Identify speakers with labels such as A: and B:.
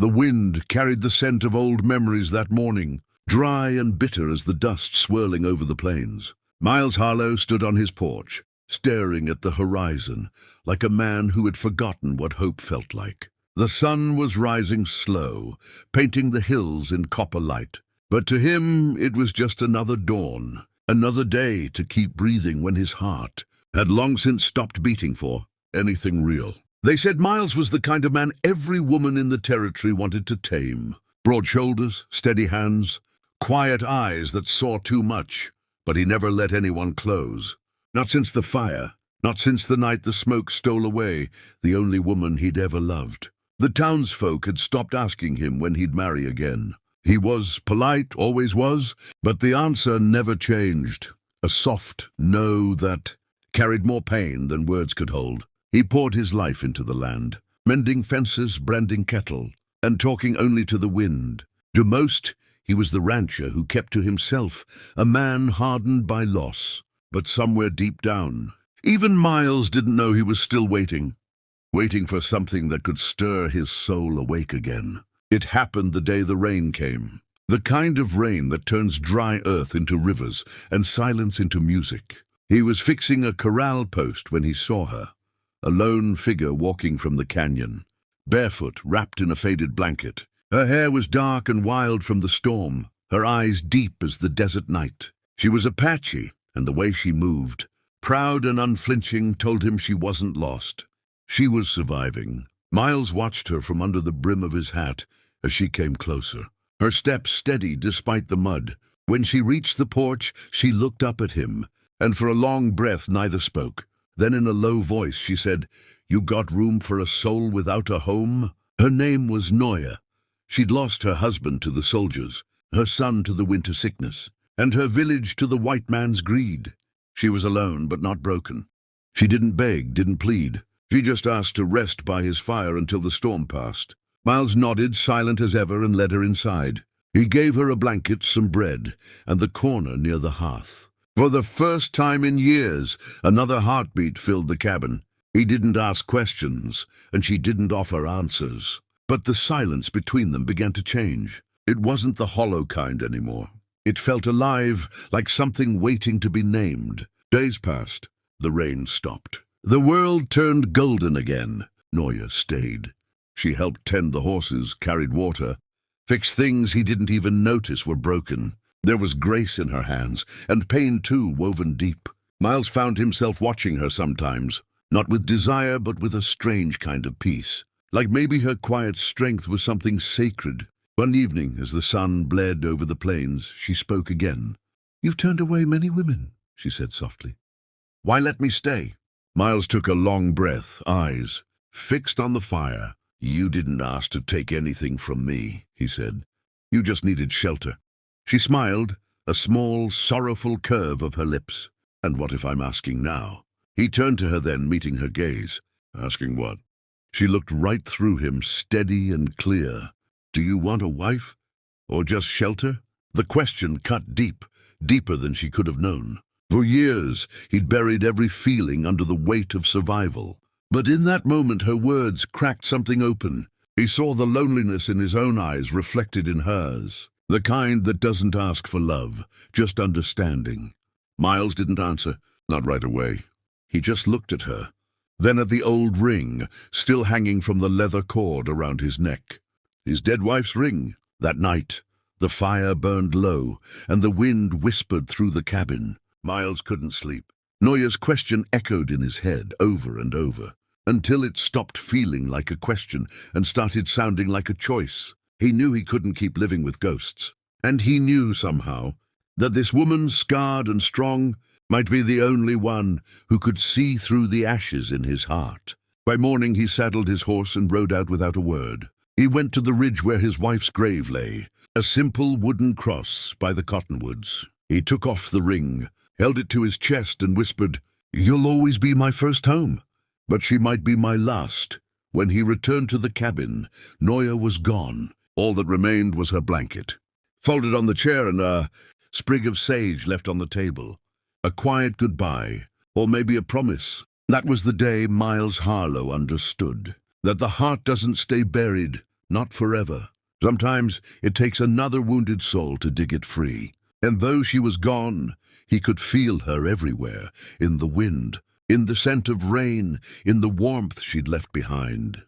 A: The wind carried the scent of old memories that morning, dry and bitter as the dust swirling over the plains. Miles Harlow stood on his porch, staring at the horizon, like a man who had forgotten what hope felt like. The sun was rising slow, painting the hills in copper light. But to him it was just another dawn, another day to keep breathing when his heart had long since stopped beating for anything real. They said Miles was the kind of man every woman in the territory wanted to tame. Broad shoulders, steady hands, quiet eyes that saw too much, but he never let anyone close. Not since the fire, not since the night the smoke stole away the only woman he'd ever loved. The townsfolk had stopped asking him when he'd marry again. He was polite, always was, but the answer never changed. A soft no that carried more pain than words could hold. He poured his life into the land, mending fences, branding cattle, and talking only to the wind. To most, he was the rancher who kept to himself, a man hardened by loss. But somewhere deep down, even Miles didn't know he was still waiting for something that could stir his soul awake again. It happened the day the rain came, the kind of rain that turns dry earth into rivers and silence into music. He was fixing a corral post when he saw her, a lone figure walking from the canyon, barefoot, wrapped in a faded blanket. Her hair was dark and wild from the storm, her eyes deep as the desert night. She was Apache, and the way she moved, proud and unflinching, told him she wasn't lost. She was surviving. Miles watched her from under the brim of his hat as she came closer, her steps steady despite the mud. When she reached the porch, she looked up at him, and for a long breath neither spoke. Then in a low voice she said, "You got room for a soul without a home?" Her name was Noya. She'd lost her husband to the soldiers, her son to the winter sickness, and her village to the white man's greed. She was alone but not broken. She didn't beg, didn't plead. She just asked to rest by his fire until the storm passed. Miles nodded, silent as ever, and led her inside. He gave her a blanket, some bread, and the corner near the hearth. For the first time in years, another heartbeat filled the cabin. He didn't ask questions, and she didn't offer answers. But the silence between them began to change. It wasn't the hollow kind anymore. It felt alive, like something waiting to be named. Days passed. The rain stopped. The world turned golden again. Noya stayed. She helped tend the horses, carried water, fixed things he didn't even notice were broken. There was grace in her hands, and pain too, woven deep. Miles found himself watching her sometimes, not with desire but with a strange kind of peace. Like maybe her quiet strength was something sacred. One evening, as the sun bled over the plains, she spoke again. "You've turned away many women," she said softly. "Why let me stay?" Miles took a long breath, eyes fixed on the fire. "You didn't ask to take anything from me," he said. "You just needed shelter." She smiled, a small, sorrowful curve of her lips. "And what if I'm asking now?" He turned to her then, meeting her gaze. "Asking what?" She looked right through him, steady and clear. "Do you want a wife? Or just shelter?" The question cut deep, deeper than she could have known. For years, he'd buried every feeling under the weight of survival. But in that moment, her words cracked something open. He saw the loneliness in his own eyes reflected in hers. The kind that doesn't ask for love, just understanding. Miles didn't answer, not right away. He just looked at her, then at the old ring, still hanging from the leather cord around his neck. His dead wife's ring. That night, the fire burned low, and the wind whispered through the cabin. Miles couldn't sleep. Noya's question echoed in his head over and over, until it stopped feeling like a question and started sounding like a choice. He knew he couldn't keep living with ghosts. And he knew somehow that this woman, scarred and strong, might be the only one who could see through the ashes in his heart. By morning he saddled his horse and rode out without a word. He went to the ridge where his wife's grave lay, a simple wooden cross by the cottonwoods. He took off the ring, held it to his chest and whispered, "You'll always be my first home, but she might be my last." When he returned to the cabin, Noya was gone. All that remained was her blanket, folded on the chair, and a sprig of sage left on the table. A quiet goodbye, or maybe a promise. That was the day Miles Harlow understood that the heart doesn't stay buried, not forever. Sometimes it takes another wounded soul to dig it free. And though she was gone, he could feel her everywhere, in the wind, in the scent of rain, in the warmth she'd left behind.